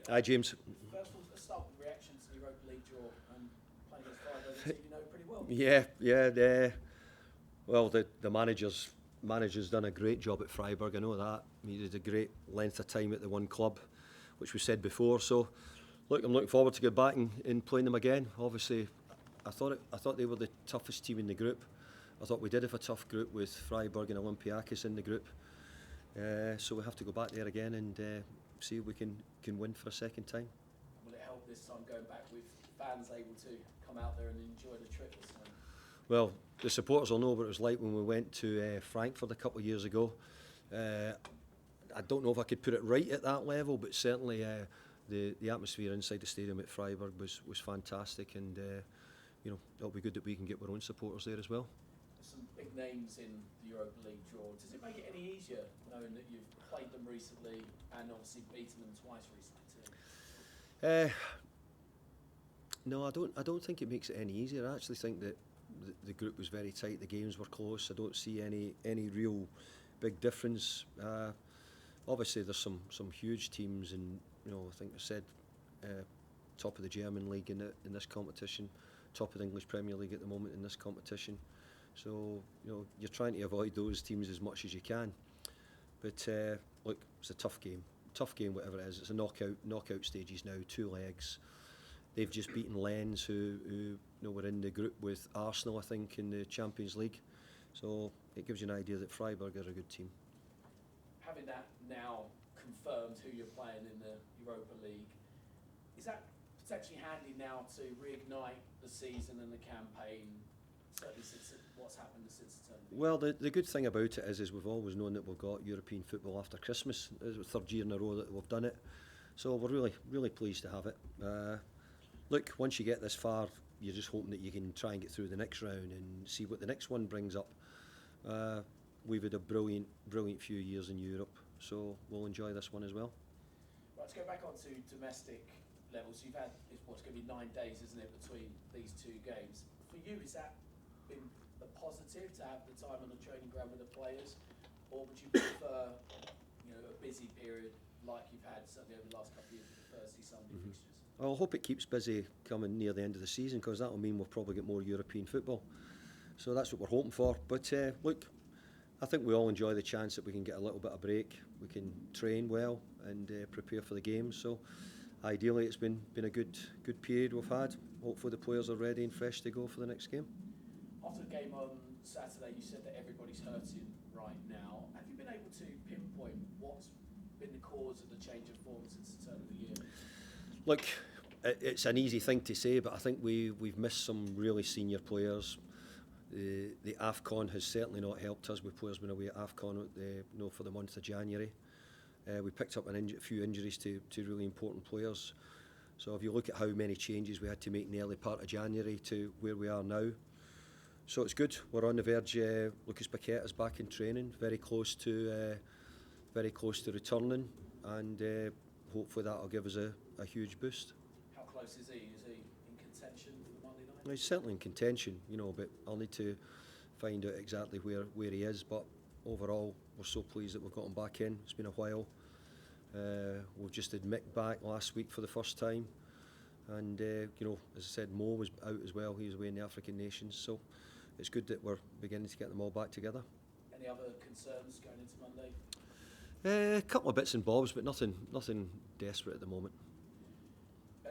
Hi, James. First of all, let's start with reaction to the Europa League draw and playing against Freiburg, a team you know pretty well. Yeah. Well, the manager's done a great job at Freiburg. I know that. He did a great length of time at the one club, which we said before. So, look, I'm looking forward to get back and playing them again. Obviously, I thought they were the toughest team in the group. I thought we did have a tough group with Freiburg and Olympiacos in the group. So we have to go back there again and see if we can win for a second time. Will it help this time going back with fans able to come out there and enjoy the trip this time? Well, the supporters will know what it was like when we went to Frankfurt a couple of years ago. I don't know if I could put it right at that level, but certainly the atmosphere inside the stadium at Freiburg was fantastic, and it'll be good that we can get our own supporters there as well. There's some big names in the Europa League draw. Does it make it any easier knowing that you've played them recently and obviously beaten them twice recently too? No, I don't think it makes it any easier. I actually think that the group was very tight. The games were close. I don't see any real big difference. Obviously, there's some huge teams, and I think I said top of the German league in this competition, top of the English Premier League at the moment in this competition. So you're trying to avoid those teams as much as you can. But look, it's a tough game, whatever it is. It's a knockout stages now, 2 legs. They've just beaten Lens, who were in the group with Arsenal, I think, in the Champions League. So it gives you an idea that Freiburg are a good team. Having that now confirmed who you're playing in the Europa League, is that potentially handy now to reignite the season and the campaign, certainly since what's happened since the turn? Well, the good thing about it is we've always known that we've got European football after Christmas. It's the 3rd year in a row that we've done it. So we're really pleased to have it. Look, once you get this far, you're just hoping that you can try and get through the next round and see what the next one brings up. We've had a brilliant few years in Europe, so we'll enjoy this one as well. Right, let's go back on to domestic levels. You've had, it's going to be 9 days, isn't it, between these 2 games. For you, has that been a positive to have the time on the training ground with the players, or would you prefer a busy period like you've had certainly over the last couple of years with the Thursday, Sunday fixtures? Well, I hope it keeps busy coming near the end of the season, because that will mean we'll probably get more European football. So that's what we're hoping for. But look, I think we all enjoy the chance that we can get a little bit of break. We can train well and prepare for the games. So ideally, it's been a good period we've had. Hopefully the players are ready and fresh to go for the next game. After the game on Saturday, you said that everybody's hurting right now. Have you been able to pinpoint what's been the cause of the change of form since the turn of the year? Look, it's an easy thing to say, but I think we've missed some really senior players. The AFCON has certainly not helped us, with players being away at AFCON for the month of January. We picked up a few injuries to really important players. So if you look at how many changes we had to make in the early part of January to where we are now, so it's good. We're on the verge. Lucas Paqueta's back in training, very close to returning, and hopefully that'll give us a huge boost. How close is he? Is he in contention for the Monday night? He's certainly in contention, but I'll need to find out exactly where he is. But overall, we're so pleased that we've got him back in. It's been a while. We've just had Mick back last week for the first time, and as I said, Mo was out as well. He was away in the African nations, so it's good that we're beginning to get them all back together. Any other concerns going into Monday? A couple of bits and bobs, but nothing desperate at the moment.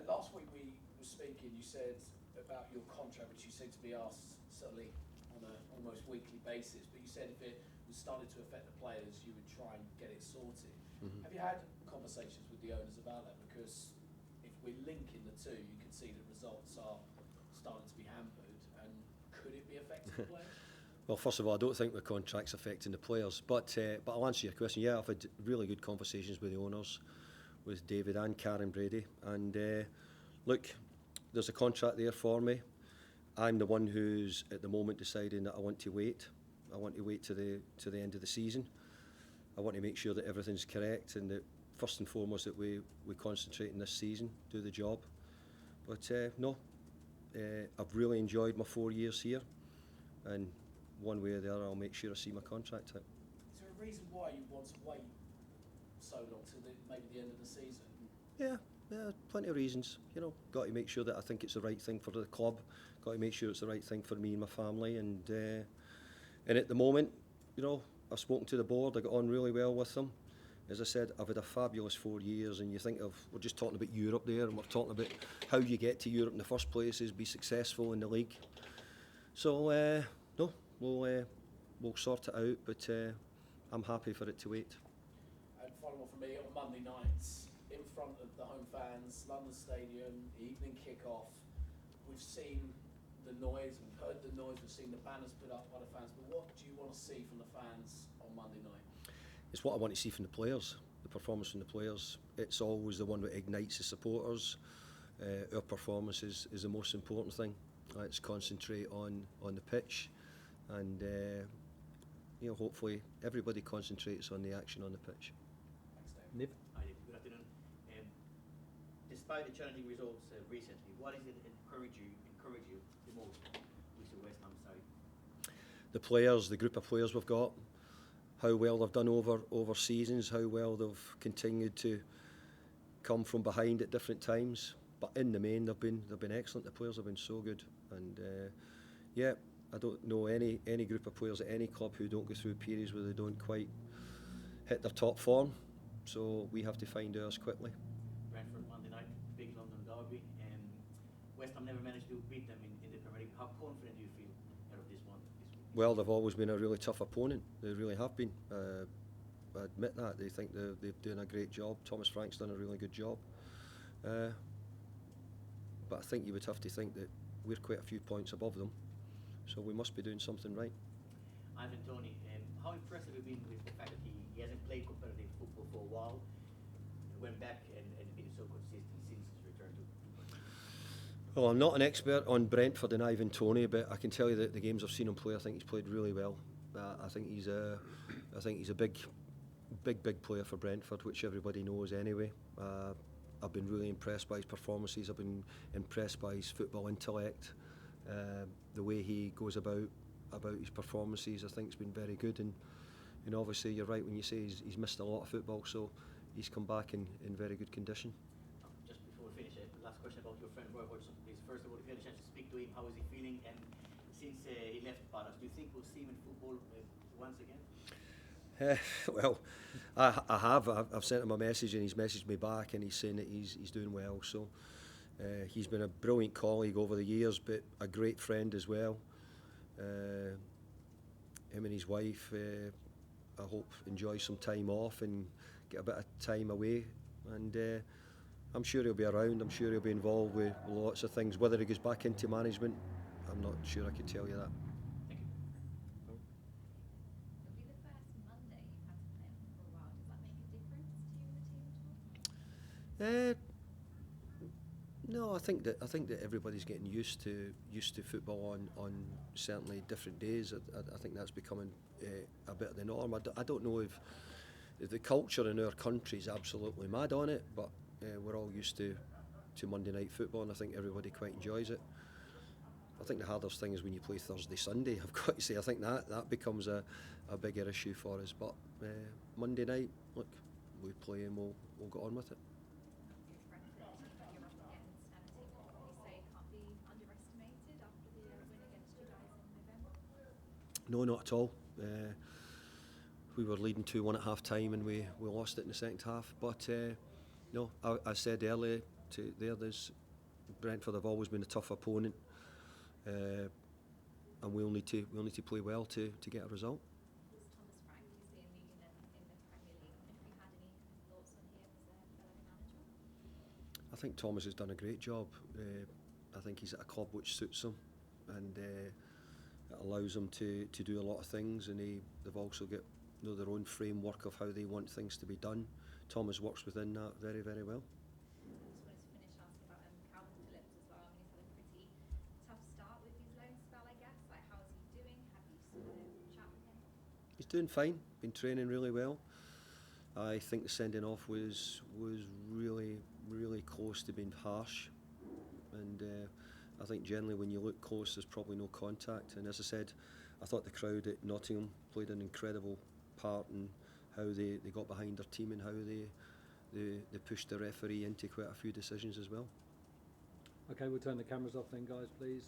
Last week we were speaking, you said about your contract, which you seem to be asked certainly on an almost weekly basis, but you said if it was starting to affect the players, you would try and get it sorted. Mm-hmm. Have you had conversations with the owners about that? Because if we're linking the two, you can see the results are starting to be hampered, and could it be affecting the players? Well, first of all, I don't think the contract's affecting the players, but I'll answer your question. Yeah, I've had really good conversations with the owners, with David and Karen Brady, and look, there's a contract there for me. I'm the one who's at the moment deciding that I want to wait. I want to wait to the end of the season. I want to make sure that everything's correct, and that first and foremost that we concentrate in this season, do the job. But I've really enjoyed my 4 years here, and one way or the other I'll make sure I see my contract out. Is there a reason why you want to wait so long till maybe the end of the season? Yeah, Yeah, plenty of reasons. Got to make sure that I think it's the right thing for the club. Got to make sure it's the right thing for me and my family. And at the moment, I've spoken to the board. I got on really well with them. As I said, I've had a fabulous 4 years, and you think we're just talking about Europe there, and we're talking about how you get to Europe in the first place is be successful in the league. So no, we'll sort it out, but I'm happy for it to wait. And final one from me, on Monday nights, in front of the home fans, London Stadium, evening kick-off, we've seen the noise, we've heard the noise, we've seen the banners put up by the fans, but what do you want to see from the fans on Monday night? It's what I want to see from the players, the performance from the players. It's always the one that ignites the supporters. Our performance is the most important thing. Let's concentrate on the pitch, and hopefully everybody concentrates on the action on the pitch. Thanks, Dave. Niv? Hi, Niv. Good afternoon. Despite the challenging results recently, what is it encourage you the most with the West Ham side? The players, the group of players we've got, how well they've done over seasons, how well they've continued to come from behind at different times. But in the main, they've been excellent. The players have been so good, and I don't know any group of players at any club who don't go through periods where they don't quite hit their top form. So we have to find ours quickly. Brentford Monday night, big London derby, and West Ham never managed to beat them in the Premier League. How confident do you feel out of this one this week? Well, they've always been a really tough opponent. They really have been. I admit that. They think they're doing a great job. Thomas Frank's done a really good job. But I think you would have to think that we're quite a few points above them. So we must be doing something right. Ivan Toney, how impressed have you been with the fact that he hasn't played competitive football for a while, went back and been so consistent since his return to Well, I'm not an expert on Brentford and Ivan Toney, but I can tell you that the games I've seen him play, I think he's played really well. I think he's a big player for Brentford, which everybody knows anyway. I've been really impressed by his performances. I've been impressed by his football intellect. The way he goes about his performances, I think, has been very good. And obviously, you're right when you say he's missed a lot of football, so he's come back in very good condition. Just before we finish, last question about your friend Roy Hodgson, please. First of all, if you had a chance to speak to him, how is he feeling? And since he left Palace, do you think we'll see him in football once again? Well, I have. I've sent him a message, and he's messaged me back, and he's saying that he's doing well. So he's been a brilliant colleague over the years, but a great friend as well. Him and his wife, I hope, enjoy some time off and get a bit of time away. And I'm sure he'll be around. I'm sure he'll be involved with lots of things. Whether he goes back into management, I'm not sure I can tell you that. Thank you. It'll be the first Monday you've had to play on for a while. Does that make a difference to you and the team at all? No, I think that everybody's getting used to football on certainly different days. I think that's becoming a bit of the norm. I don't know if the culture in our country is absolutely mad on it, but we're all used to Monday night football, and I think everybody quite enjoys it. I think the hardest thing is when you play Thursday, Sunday. I've got to say, I think that becomes a bigger issue for us. But Monday night, look, we play and we'll go on with it. Brentford, you're up against a team that you say can't be underestimated after the win against you guys in November? No, not at all. We were leading 2-1 at half time, and we lost it in the second half. But no, I said earlier there's Brentford have always been a tough opponent, and we'll need to play well to get a result. Thomas Frank, who's been leading them in the Premier League, I wonder if you had any thoughts on him as a fellow manager? I think Thomas has done a great job. I think he's at a club which suits him, and it allows them to do a lot of things, and they've also got their own framework of how they want things to be done. Thomas works within that very, very well. I just wanted to finish asking about Calvin Phillips as well. I mean, he's had a pretty tough start with his loan spell, I guess. Like, how is he doing? Have you sort of chat with him? He's doing fine. Been training really well. I think the sending off was really, really close to being harsh, and I think generally when you look close, there's probably no contact. And as I said, I thought the crowd at Nottingham played an incredible part in how they got behind their team and how they pushed the referee into quite a few decisions as well. Okay, we'll turn the cameras off then, guys, please.